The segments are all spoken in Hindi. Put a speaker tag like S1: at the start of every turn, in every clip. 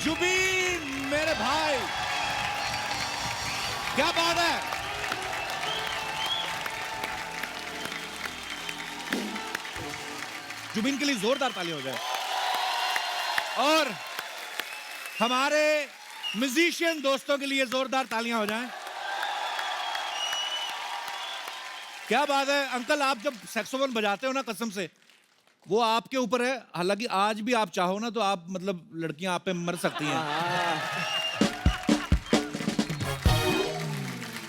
S1: जुबीन मेरे भाई, क्या बात है। जुबीन के लिए जोरदार ताली हो जाए और हमारे म्यूजिशियन दोस्तों के लिए जोरदार तालियां हो जाएं। क्या बात है अंकल, आप जब सैक्सोफोन बजाते हो ना, कसम से वो आपके ऊपर है। हालांकि आज भी आप चाहो ना तो आप मतलब लड़कियां आप पे मर सकती हैं।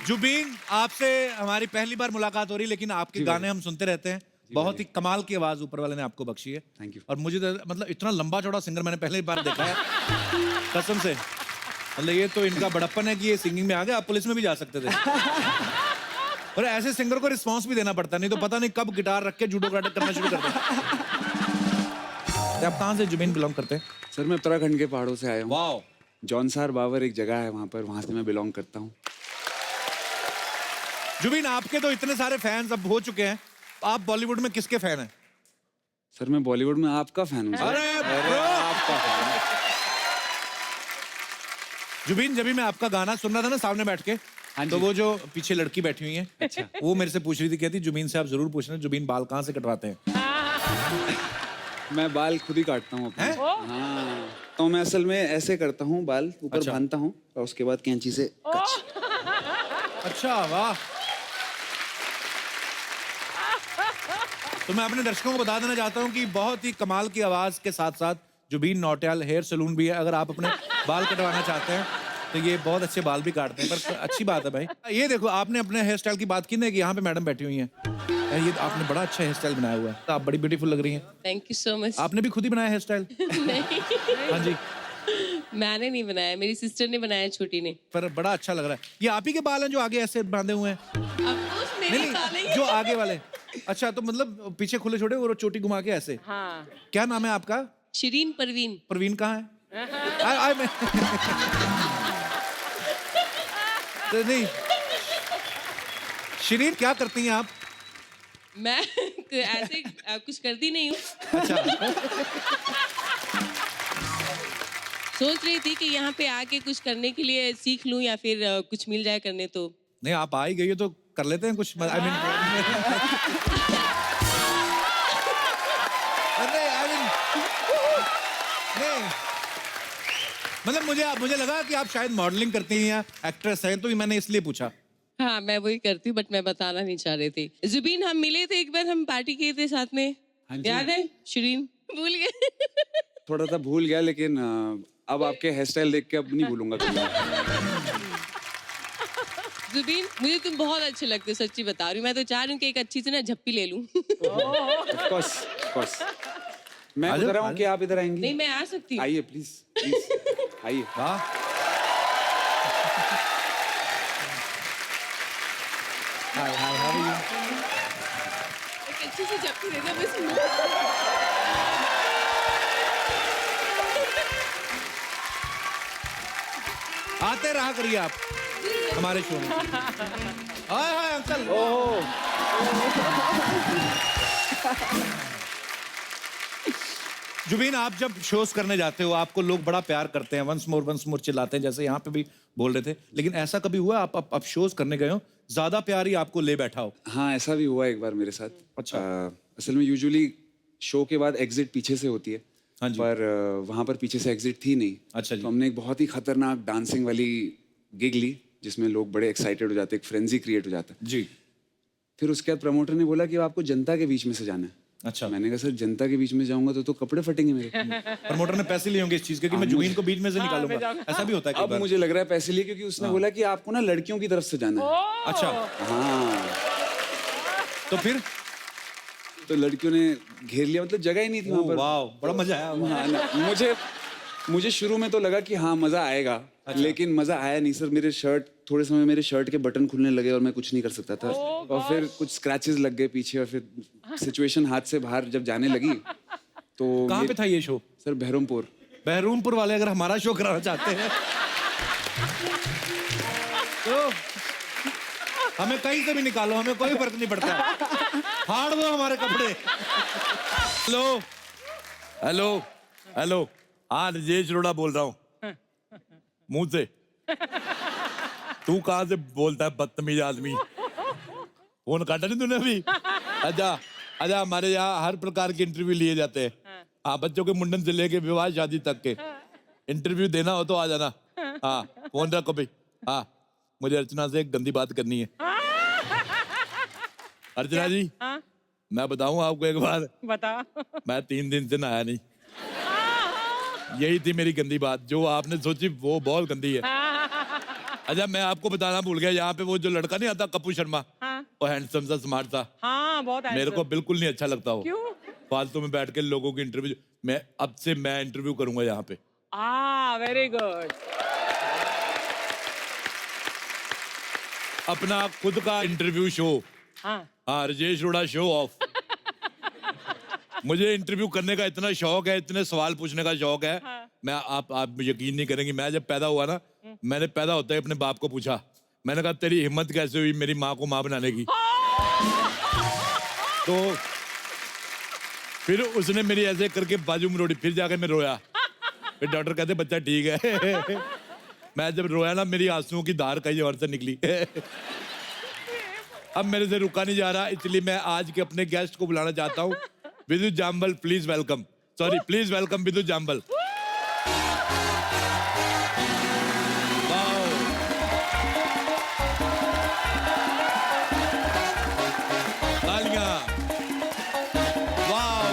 S1: जुबीन, आपसे हमारी पहली बार मुलाकात हो रही, लेकिन आपके गाने हम सुनते रहते हैं। बहुत ही कमाल की आवाज ऊपर वाले ने आपको बख्शी है।
S2: Thank you.
S1: और मुझे तो मतलब इतना लंबा चौड़ा सिंगर मैंने पहली बार देखा है, कसम से। मतलब ये तो इनका बड़प्पन है कि ये सिंगिंग में आ गए, आप पुलिस में भी जा सकते थे। और ऐसे सिंगर को रिस्पांस भी देना पड़ता, नहीं तो पता नहीं कब गिटार रख के जूडो कराटे करना शुरू कर दें। आप कहाँ से जुबीन बिलोंग करते हैं?
S2: सर मैं उत्तराखंड के पहाड़ों से आया हूँ।
S1: वाह।
S2: जौनसार बावर एक जगह है वहाँ से मैं बिलोंग करता हूँ।
S1: जुबीन, आपके तो इतने सारे फैंस अब हो चुके हैं, आप बॉलीवुड में किसके फैन हैं?
S2: सर मैं बॉलीवुड में आपका फैन हूँ।
S1: अरे
S2: आपका फैन।
S1: जुबीन, जब भी मैं आपका गाना सुन रहा था ना सामने बैठ के, तो वो जो पीछे लड़की बैठी हुई है, अच्छा, वो मेरे से पूछ रही थी, कहती जुबीन से आप जरूर पूछना जुबीन बाल कहाँ से कटवाते हैं।
S2: मैं बाल खुद ही काटता हूँ अपने। हाँ, तो मैं असल में ऐसे करता हूँ, बाल ऊपर बांधता हूँ और उसके बाद कैंची से कच।
S1: अच्छा, वाह। तो मैं अपने दर्शकों को बता देना चाहता हूँ कि बहुत ही कमाल की आवाज के साथ साथ जुबीन नौटियाल हेयर सैलून भी है। अगर आप अपने बाल कटवाना चाहते हैं तो ये बहुत अच्छे बाल भी काटते हैं। पर अच्छी बात है भाई। ये देखो, आपने अपने हेयर स्टाइल की बात की ना कि यहाँ पे मैडम बैठी हुई हैं, ये आपने बड़ा अच्छा हेयर स्टाइल बनाया हुआ है। आप बड़ी ब्यूटीफुल लग रही हैं।
S3: Thank you so much.
S1: आपने भी खुद ही बनाया हेयर स्टाइल?
S3: नहीं,
S1: हाँ जी।
S3: मैंने नहीं बनाया, मेरी सिस्टर ने बनाया, छोटी ने।
S1: पर बड़ा अच्छा लग रहा है। ये आप ही के बाल हैं जो आगे ऐसे बांधे हुए हैं?
S3: अफकोर्स मेरे बाल हैं।
S1: जो आगे वाले। अच्छा, तो मतलब पीछे खुले छोटे और चोटी घुमा के ऐसे।
S3: हाँ।
S1: क्या नाम है आपका?
S3: शिरीन परवीन।
S1: परवीन कहाँ है? तो नहीं, शिरीन क्या करती हैं आप?
S3: मैं ऐसे कुछ करती नहीं हूँ।
S1: अच्छा।
S3: सोच रही थी कि यहाँ पे आके कुछ करने के लिए सीख लूं या फिर कुछ मिल जाए करने तो।
S1: नहीं, आप आ ही गई हो तो कर लेते हैं कुछ। I mean, नहीं, मतलब मुझे लगा कि आप शायद मॉडलिंग करती हैं या एक्ट्रेस हैं, तो मैंने इसलिए पूछा।
S3: हाँ, मैं वही करती हूँ, बट मैं बताना नहीं चाह रही थी। जुबीन, हम मिले थे एक बार, हम पार्टी किए थे साथ में, याद है? शिरीन भूल गए?
S2: थोड़ा सा भूल गया, लेकिन अब आपके हेयर स्टाइल देख के अब नहीं भूलूंगा कभी।
S3: जुबीन, मुझे तुम बहुत अच्छे लगते हो, सच्ची बता रही हूँ। मैं तो चाह रही हूँ कि एक अच्छी से ना झप्पी ले लूं।
S2: Of course. मैं उधर आऊँ कि आप इधर आएंगी?
S3: नहीं, मैं आ सकती हूँ।
S2: आइए प्लीज आइए।
S1: हाँ।
S3: एक अच्छी सी झप्पी देना बस।
S1: आते रहा करिए आप हमारे शो में। हाय हाय अंकल। जुबीन, आप जब शोज करने जाते हो आपको लोग बड़ा प्यार करते हैं, वंस मोर चिल्लाते हैं, जैसे यहाँ पे भी बोल रहे थे। लेकिन ऐसा कभी हुआ आप शोज करने गए हो, ज्यादा प्यार ही आपको ले बैठा हो?
S2: हाँ, ऐसा भी हुआ एक बार मेरे साथ।
S1: अच्छा।
S2: असल में यूजुअली शो के बाद एग्जिट पीछे से होती है।
S1: हाँ जी।
S2: पर वहाँ पर पीछे से एग्जिट थी नहीं।
S1: अच्छा जी।
S2: तो हमने एक बहुत ही खतरनाक डांसिंग वाली गिग ली, जिसमें लोग बड़े एक्साइटेड हो जाते हैं, एक फ्रेंजी क्रिएट हो जाता है
S1: जी।
S2: फिर उसके बाद प्रमोटर ने बोला कि आपको जनता के बीच में से जाना है।
S1: अच्छा।
S2: मैंने कहा सर, जनता के बीच में जाऊंगा तो कपड़े फटेंगे मेरे।
S1: प्रमोटर ने पैसे लिए होंगे इस चीज के कि मैं जुबीन को बीच में से निकालूंगा, ऐसा भी होता है कई
S2: अब
S1: बार।
S2: मुझे लग रहा है पैसे लिए, क्योंकि उसने बोला कि आपको ना लड़कियों की तरफ से जाना है।
S1: अच्छा।
S2: हाँ,
S1: तो फिर
S2: तो लड़कियों ने घेर लिया, मतलब जगह ही नहीं थी वहाँ पर।
S1: वाह, बड़ा मजा आया।
S2: हाँ ना, मुझे शुरू में तो लगा कि हाँ मजा आएगा। अच्छा। लेकिन मजा आया नहीं सर। थोड़े समय मेरे शर्ट के बटन खुलने लगे और मैं कुछ नहीं कर सकता था। और फिर कुछ स्क्रैचेस लग गए पीछे, और फिर सिचुएशन हाथ से बाहर जब जाने लगी तो
S1: कहाँ पे था ये शो?
S2: सर बहरमपुर।
S1: बहरमपुर वाले अगर हमारा शो कराना चाहते हैं तो हमें कहीं से भी निकालो, हमें कोई फर्क नहीं पड़ता। फाड़ दो हमारे कपड़े। हेलो हेलो हेलो, हाँ राजेश रोड़ा बोल रहा हूँ। मुंह से। तू कहाँ से बोलता है बदतमीज आदमी? फोन काटा नहीं तूने अभी? अच्छा अच्छा, हमारे यहाँ हर प्रकार के इंटरव्यू लिए जाते हैं। हाँ, बच्चों के मुंडन से लेके विवाह शादी तक के इंटरव्यू देना हो तो आ जाना। हाँ, फोन रखो भाई। हाँ, मुझे अर्चना से एक गंदी बात करनी है। अर्चना जी, मैं बताऊं आपको एक बात?
S4: बता।
S1: मैं 3 दिन से नहाया नहीं। यही थी मेरी गंदी बात। जो आपने सोची वो बहुत गंदी है। अच्छा, मैं आपको बताना भूल गया, यहाँ पे वो जो लड़का नहीं आता कपूर शर्मा, वो हैंडसम सा स्मार्ट सा,
S4: हाँ बहुत
S1: मेरे को बिल्कुल नहीं अच्छा लगता वो।
S4: क्यों?
S1: फालतू में बैठ के लोगों की इंटरव्यू। मैं अब से मैं इंटरव्यू करूंगा यहाँ पे।
S4: Very good.
S1: अपना खुद का इंटरव्यू शो।
S4: हाँ
S1: हाँ, राजेश रोड़ा शो ऑफ। मुझे इंटरव्यू करने का इतना शौक है, इतने सवाल पूछने का शौक है। मैं आप यकीन नहीं करेंगी, मैं जब पैदा हुआ ना, मैंने पैदा होते ही अपने बाप को पूछा। मैंने कहा तेरी हिम्मत कैसे हुई मेरी माँ को माँ बनाने की? तो फिर उसने मेरी ऐसे करके बाजू में रोड़ी, फिर जाके मैं रोया। फिर डॉक्टर कहते बच्चा ठीक है। मैं जब रोया ना, मेरी आंसुओं की धार कहीं और से निकली। अब मेरे से रुका नहीं जा रहा, इसलिए मैं आज के अपने गेस्ट को बुलाना चाहता हूँ। Vidu Jambal, please welcome. Sorry, please welcome Vidu Jambal. तालियां। वाओ।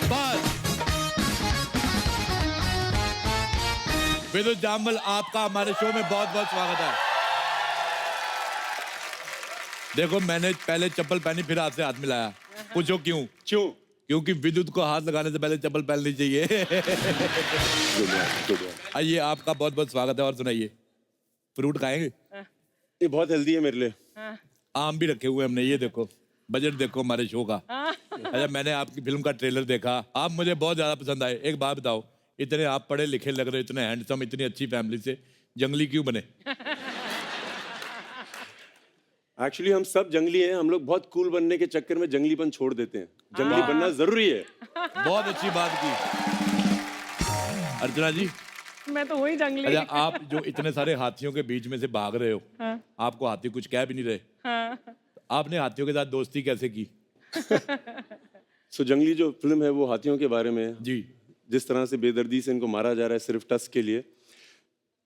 S1: बस विदु जाम्बल, आपका हमारे शो में बहुत बहुत स्वागत है। देखो, मैंने पहले चप्पल पहनी फिर आपसे हाथ मिलाया। पूछो क्यों? क्योंकि विद्युत को हाथ लगाने से पहले चप्पल पहननी चाहिए। आइए, आपका बहुत बहुत स्वागत है। और सुनाइए, फ्रूट खाएंगे?
S5: ये बहुत हेल्दी है मेरे लिए।
S1: आम भी रखे हुए हमने, ये देखो। बजट देखो हमारे शो का। अच्छा, मैंने आपकी फिल्म का ट्रेलर देखा, आप मुझे बहुत ज्यादा पसंद आए। एक बात बताओ, इतने आप पढ़े लिखे लग रहे, इतने हैंडसम, इतनी अच्छी फैमिली से, जंगली क्यों बने?
S5: एक्चुअली हम सब जंगली हैं, हम लोग बहुत कूल बनने के चक्कर में जंगलीपन छोड़ देते हैं। जंगली बनना जरूरी है।
S1: बहुत अच्छी बात की अर्चना जी।
S4: मैं तो वही जंगली।
S1: अच्छा, आप जो इतने सारे हाथियों के बीच में से भाग रहे हो, आपको हाथी कुछ कह भी नहीं रहे, आपने हाथियों के साथ दोस्ती कैसे की?
S5: सो जंगली जो फिल्म है वो हाथियों के बारे में है।
S1: जी।
S5: जिस तरह से बेदर्दी से इनको मारा जा रहा है सिर्फ टस्क के लिए।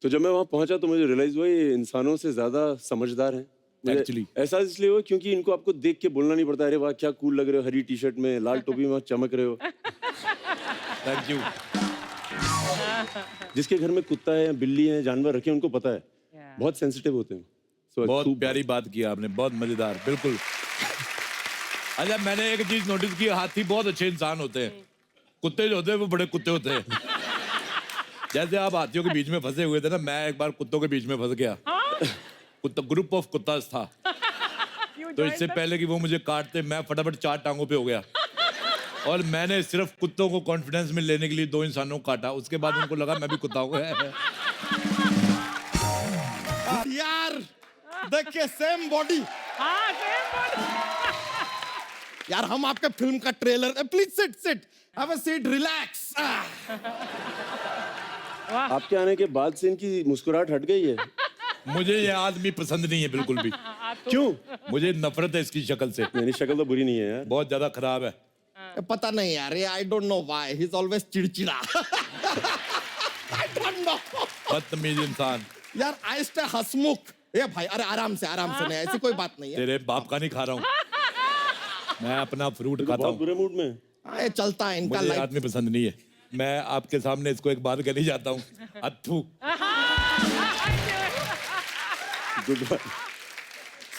S5: तो जब मैं वहाँ पहुंचा तो मुझे रियलाइज हुआ ये इंसानों से ज्यादा समझदार हैं।
S1: Actually.
S5: ऐसा इसलिए हुआ क्योंकि इनको आपको देख के बोलना नहीं पड़ता, अरे वाह क्या कूल लग रहे हो, हरी टी शर्ट में, लाल टोपी में चमक रहे हो।
S1: Thank you.
S5: जिसके घर में कुत्ता है, बिल्ली है, जानवर रखे, उनको पता है, बहुत सेंसिटिव होते हैं। So,
S1: बहुत
S5: खूब
S1: प्यारी बात की आपने, बहुत मजेदार, बिल्कुल। अच्छा, मैंने एक चीज नोटिस की, हाथी बहुत अच्छे इंसान होते हैं। कुत्ते जो होते हैं वो बड़े कुत्ते होते हैं। जैसे आप हाथियों के बीच में फंसे हुए थे ना, मैं एक बार कुत्तों के बीच में फंस गया। कुत्ता, ग्रुप ऑफ कुत्तास था। तो इससे पहले कि वो मुझे काटते, मैं फटाफट 4 टांगों पे हो गया। और मैंने सिर्फ कुत्तों को कॉन्फिडेंस में लेने के लिए 2 इंसानों को काटा। उसके बाद उनको लगा मैं भी कुत्ता हूँ।
S6: यार देखिए, सेम बॉडी। यार हम आपके फिल्म का trailer, please sit sit, have a seat, relax.
S5: आपके आने के बाद से इनकी मुस्कुराहट हट गई है।
S1: मुझे ये आदमी पसंद नहीं है बिल्कुल भी।
S5: क्यों?
S1: मुझे नफरत है इसकी शक्ल से।
S5: मेरी शक्ल तो बुरी नहीं है यार।
S1: बहुत ज्यादा खराब है।
S6: पता नहीं यार, ये I don't know why he is always चिड़चिड़ा। I don't know.
S1: बदतमीज इंसान।
S6: यार आहिस्ते हंसमुख। ए भाई, अरे आराम से नहीं, ऐसी कोई बात नहीं है।
S1: तेरे बाप का नहीं खा रहा हूँ मैं, अपना फ्रूट खाता
S5: बहुत
S1: हूँ।
S5: बुरे मूड में।
S6: ये चलता है इनका
S1: मुझे
S6: लाइफ।
S1: आदमी पसंद नहीं है। मैं आपके सामने इसको एक बात कहनी चाहता हूँ, अत्थू।
S5: Good bye.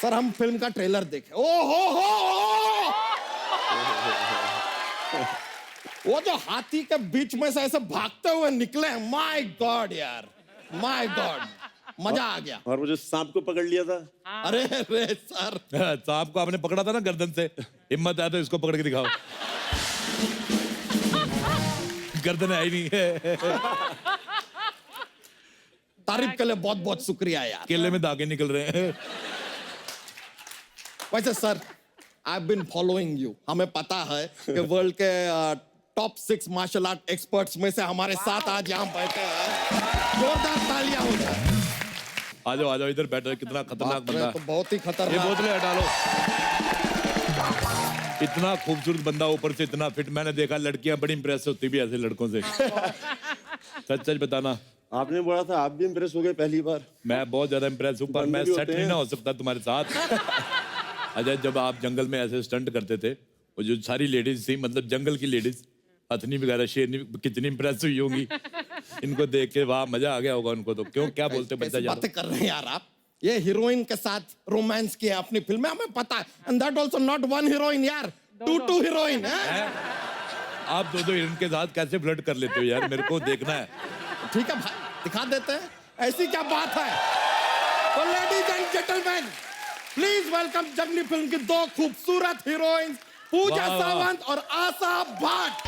S6: सर हम फिल्म का ट्रेलर देखे। ओ हो। वो जो हाथी के बीच में से ऐसे भागते हुए निकले, माय गॉड यार, माय गॉड, मजा आ गया।
S5: और वो जो सांप को पकड़ लिया था।
S6: अरे रे सर,
S1: सांप को आपने पकड़ा था ना गर्दन से, हिम्मत है तो इसको पकड़ के दिखाओ। गर्दन है ही नहीं है।
S6: तारीफ के लिए बहुत बहुत शुक्रिया यार।
S1: केले में धागे निकल रहे हैं।
S6: वैसे sir, I have been following you. हमें पता है कि वर्ल्ड के टॉप 6 मार्शल आर्ट एक्सपर्ट्स में से हमारे साथ आज यहाँ बैठे हैं। जोरदार तालियां हो जाए।
S1: आ जाओ इधर बैठो, कितना खतरनाक
S6: बाप रे,
S1: बंदा
S6: तो
S1: है।
S6: बहुत ही
S1: ये
S6: खतरनाक।
S1: बोतलें हटा लो। इतना खूबसूरत बंदा, ऊपर से इतना फिट। मैंने देखा लड़कियां बड़ी इंप्रेस होती भी ऐसे लड़कों से। सच सच बताना।
S5: आपने बोला था आप भी इम्प्रेस हो गए पहली बार।
S1: मैं बहुत ज्यादा इंप्रेस हूँ, पर
S5: बंदे
S1: मैं
S5: भी
S1: सेट
S5: होते
S1: नहीं
S5: हैं।
S1: ना हो सकता तुम्हारे साथ। अजय, जब आप जंगल में ऐसे स्टंट करते थे, वो जो सारी लेडीज थी, मतलब जंगल की लेडीज, हथनी वगैरह, शेरनी, कितनी इंप्रेस हुई होंगी इनको देख के। वाह, मजा आ गया होगा उनको तो। क्यों, क्या बोलते बच्चा
S6: कैसी बातें कर रहे हैं यार आप? ये हीरोइन के साथ रोमांस किया अपनी फिल्म में, हमें पता है। And that also not one heroine यार, टू हीरोइन है।
S1: आप दो हीरोइन के साथ कैसे फ्लर्ट कर लेते हो यार? मेरे को देखना है।
S6: ठीक है भाई, दिखा देते हैं। ऐसी क्या बात है? तो ladies and gentleman, please welcome जंगली फिल्म की 2 खूबसूरत हीरोइंस, पूजा
S1: वाह, वाह।
S6: सावंत और